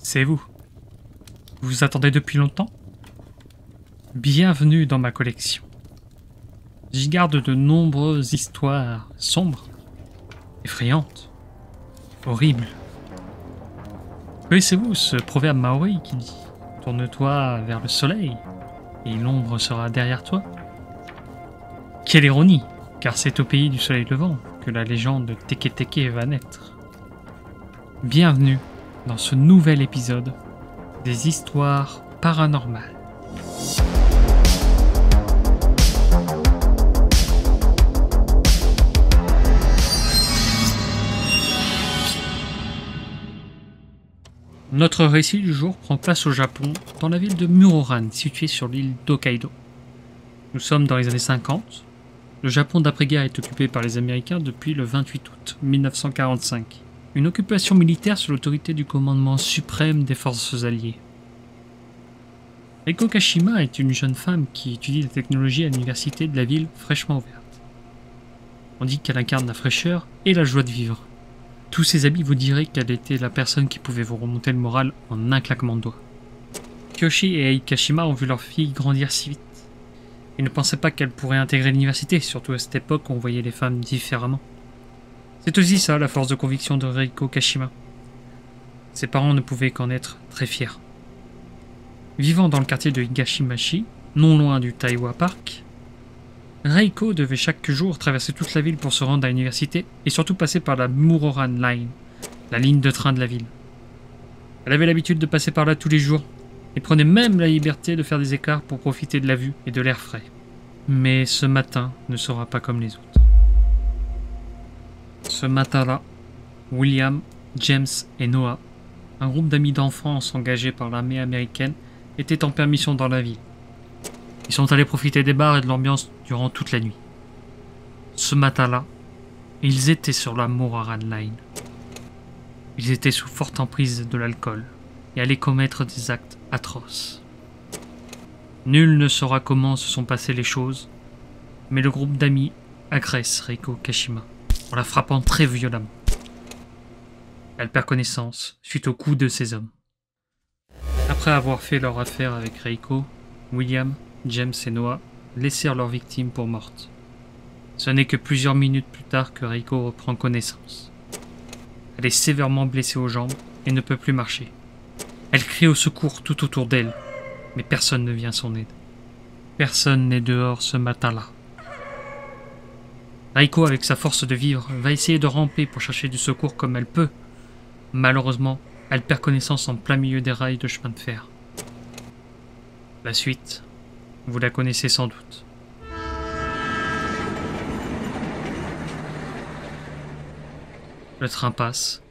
C'est vous. Vous vous attendez depuis longtemps? Bienvenue dans ma collection. J'y garde de nombreuses histoires sombres, effrayantes, horribles. Connaissez-vous ce proverbe maori qui dit « Tourne-toi vers le soleil et l'ombre sera derrière toi » Quelle ironie, car c'est au pays du soleil levant que la légende de Teke Teke va naître. Bienvenue dans ce nouvel épisode des histoires paranormales. Notre récit du jour prend place au Japon, dans la ville de Muroran, située sur l'île d'Hokkaido. Nous sommes dans les années 50. Le Japon d'après-guerre est occupé par les Américains depuis le 28 août 1945. Une occupation militaire sous l'autorité du commandement suprême des forces alliées. Reiko Kashima est une jeune femme qui étudie la technologie à l'université de la ville fraîchement ouverte. On dit qu'elle incarne la fraîcheur et la joie de vivre. Tous ses amis vous diraient qu'elle était la personne qui pouvait vous remonter le moral en un claquement de doigts. Kyoshi et Ei Kashima ont vu leur fille grandir si vite. Ils ne pensaient pas qu'elle pourrait intégrer l'université, surtout à cette époque où on voyait les femmes différemment. C'est aussi ça la force de conviction de Reiko Kashima. Ses parents ne pouvaient qu'en être très fiers. Vivant dans le quartier de Higashimachi, non loin du Taiwa Park, Reiko devait chaque jour traverser toute la ville pour se rendre à l'université et surtout passer par la Muroran Line, la ligne de train de la ville. Elle avait l'habitude de passer par là tous les jours et prenait même la liberté de faire des écarts pour profiter de la vue et de l'air frais. Mais ce matin ne sera pas comme les autres. Ce matin-là, William, James et Noah, un groupe d'amis d'enfance engagés par l'armée américaine, étaient en permission dans la ville. Ils sont allés profiter des bars et de l'ambiance durant toute la nuit. Ce matin-là, ils étaient sur la Muroran Line. Ils étaient sous forte emprise de l'alcool et allaient commettre des actes atroces. Nul ne saura comment se sont passées les choses, mais le groupe d'amis agresse Reiko Kashima en la frappant très violemment. Elle perd connaissance suite au coup de ces hommes. Après avoir fait leur affaire avec Reiko, William, James et Noah laissèrent leur victime pour morte. Ce n'est que plusieurs minutes plus tard que Reiko reprend connaissance. Elle est sévèrement blessée aux jambes et ne peut plus marcher. Elle crie au secours tout autour d'elle, mais personne ne vient à son aide. Personne n'est dehors ce matin-là. Reiko, avec sa force de vivre, va essayer de ramper pour chercher du secours comme elle peut. Malheureusement, elle perd connaissance en plein milieu des rails de chemin de fer. La suite, vous la connaissez sans doute. Le train passe.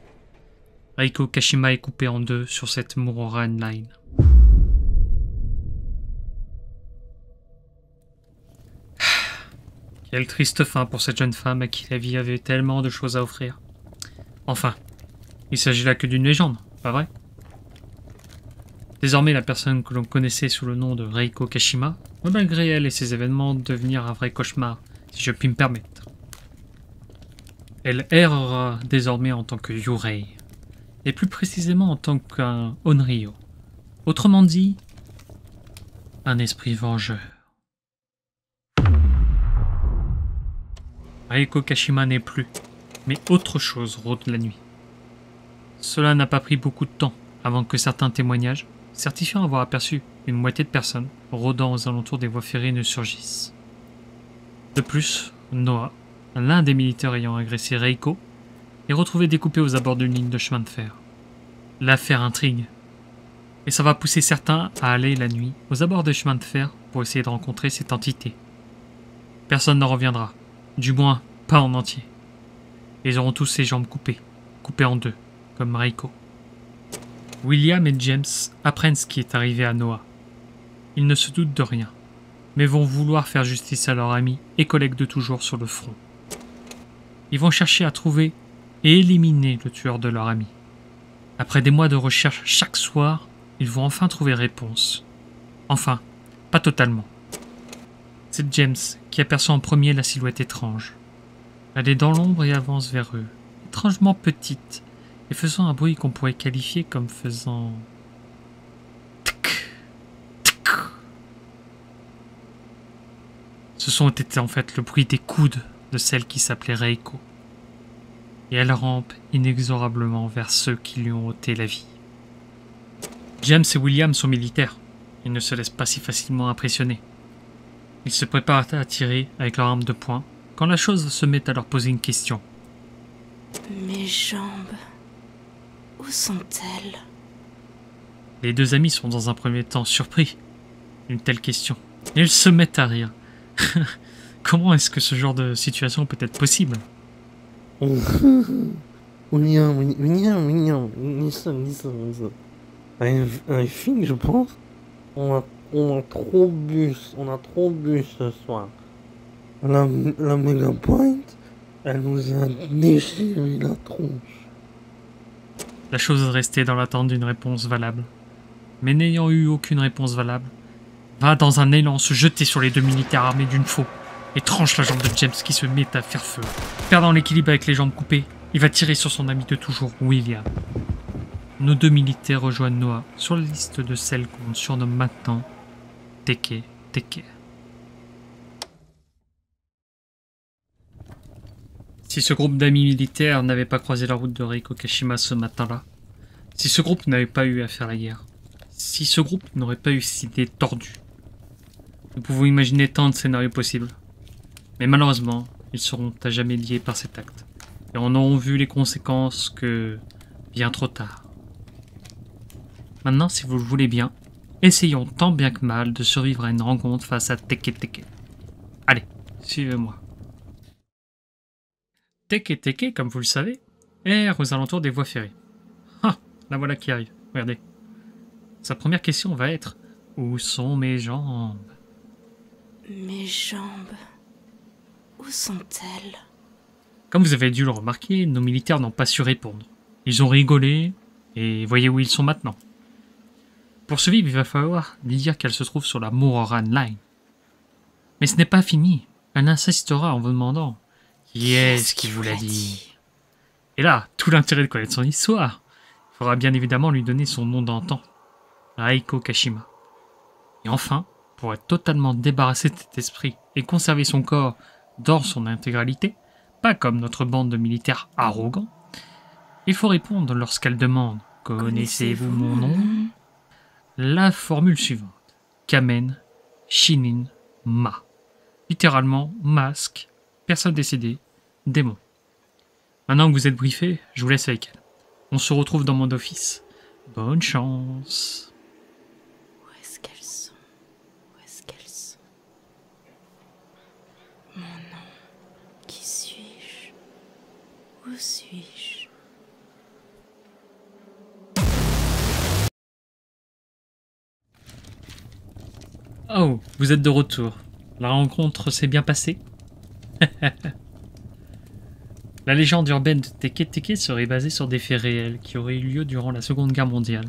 Reiko Kashima est coupée en deux sur cette Muroran Line. Quelle triste fin pour cette jeune femme à qui la vie avait tellement de choses à offrir. Enfin, il s'agit là que d'une légende, pas vrai? Désormais, la personne que l'on connaissait sous le nom de Reiko Kashima va malgré elle et ses événements devenir un vrai cauchemar, si je puis me permettre. Elle errera désormais en tant que Yurei, et plus précisément en tant qu'un Onryo. Autrement dit, un esprit vengeur. Reiko Kashima n'est plus, mais autre chose rôde la nuit. Cela n'a pas pris beaucoup de temps avant que certains témoignages, certifiant avoir aperçu une moitié de personnes rôdant aux alentours des voies ferrées, ne surgissent. De plus, Noah, l'un des militaires ayant agressé Reiko, est retrouvé découpé aux abords d'une ligne de chemin de fer. L'affaire intrigue, et ça va pousser certains à aller la nuit aux abords des chemins de fer pour essayer de rencontrer cette entité. Personne n'en reviendra, du moins pas en entier. Ils auront tous ses jambes coupées en deux, comme Reiko. William et James apprennent ce qui est arrivé à Noah. Ils ne se doutent de rien, mais vont vouloir faire justice à leur ami et collègue de toujours sur le front. Ils vont chercher à trouver et éliminer le tueur de leur ami. Après des mois de recherche chaque soir, ils vont enfin trouver réponse. Enfin, pas totalement. C'est James qui aperçoit en premier la silhouette étrange. Elle est dans l'ombre et avance vers eux, étrangement petite, et faisant un bruit qu'on pourrait qualifier comme faisant... Ce son était en fait le bruit des coudes de celle qui s'appelait Reiko. Et elle rampe inexorablement vers ceux qui lui ont ôté la vie. James et William sont militaires. Ils ne se laissent pas si facilement impressionner. Ils se préparent à tirer avec leur arme de poing quand la chose se met à leur poser une question. Mes jambes, où sont-elles? Les deux amis sont dans un premier temps surpris d'une telle question. Et ils se mettent à rire. Comment est-ce que ce genre de situation peut être possible? William, listen. I think, je pense, on a trop bu ce soir. La Mega Point, elle nous a déchiré la tronche. La chose restait dans l'attente d'une réponse valable. Mais n'ayant eu aucune réponse valable, va dans un élan se jeter sur les deux militaires armés d'une faux et tranche la jambe de James qui se met à faire feu. Perdant l'équilibre avec les jambes coupées, il va tirer sur son ami de toujours, William. Nos deux militaires rejoignent Noah sur la liste de celles qu'on surnomme maintenant Teke. Si ce groupe d'amis militaires n'avait pas croisé la route de Reiko Kashima ce matin-là, si ce groupe n'avait pas eu à faire la guerre, si ce groupe n'aurait pas eu cette idée tordue, nous pouvons imaginer tant de scénarios possibles. Mais malheureusement, ils seront à jamais liés par cet acte, et en auront vu les conséquences que bien trop tard. Maintenant, si vous le voulez bien, essayons tant bien que mal de survivre à une rencontre face à Teke. Allez, suivez-moi. Teke, comme vous le savez, erre aux alentours des voies ferrées. Ah, la voilà qui arrive, regardez. Sa première question va être « Où sont mes jambes ?» Mes jambes, où sont-elles? Comme vous avez dû le remarquer, nos militaires n'ont pas su répondre. Ils ont rigolé, et voyez où ils sont maintenant. Pour survivre, il va falloir dire qu'elle se trouve sur la Muroran Line. Mais ce n'est pas fini. Elle insistera en vous demandant « Qui est-ce qui vous l'a dit ?» Et là, tout l'intérêt de connaître son histoire. Il faudra bien évidemment lui donner son nom d'antan, Reiko Kashima. Et enfin, pour être totalement débarrassé de cet esprit et conserver son corps dans son intégralité, pas comme notre bande de militaires arrogants, il faut répondre lorsqu'elle demande « Connaissez-vous mon nom ?» La formule suivante. Kamen, Shinin, Ma. Littéralement, masque, personne décédée, démon. Maintenant que vous êtes briefés, je vous laisse avec elle. On se retrouve dans mon office. Bonne chance. Où est-ce qu'elles sont? Mon nom, qui suis-je? Où suis-je? Oh, vous êtes de retour. La rencontre s'est bien passée? La légende urbaine de Teke serait basée sur des faits réels qui auraient eu lieu durant la Seconde Guerre mondiale.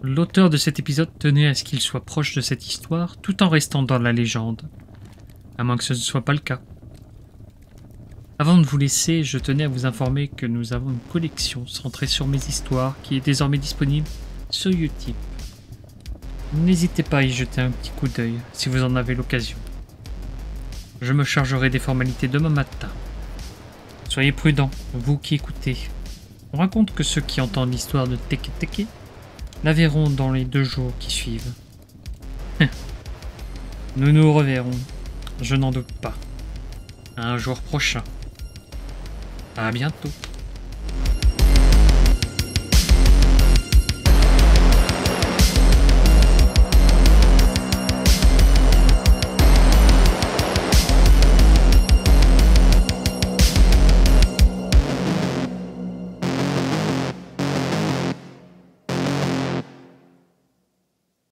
L'auteur de cet épisode tenait à ce qu'il soit proche de cette histoire tout en restant dans la légende. À moins que ce ne soit pas le cas. Avant de vous laisser, je tenais à vous informer que nous avons une collection centrée sur mes histoires qui est désormais disponible sur Utip. N'hésitez pas à y jeter un petit coup d'œil si vous en avez l'occasion. Je me chargerai des formalités demain matin. Soyez prudents, vous qui écoutez. On raconte que ceux qui entendent l'histoire de Teke la verront dans les 2 jours qui suivent. Nous nous reverrons, je n'en doute pas. Un jour prochain. À bientôt.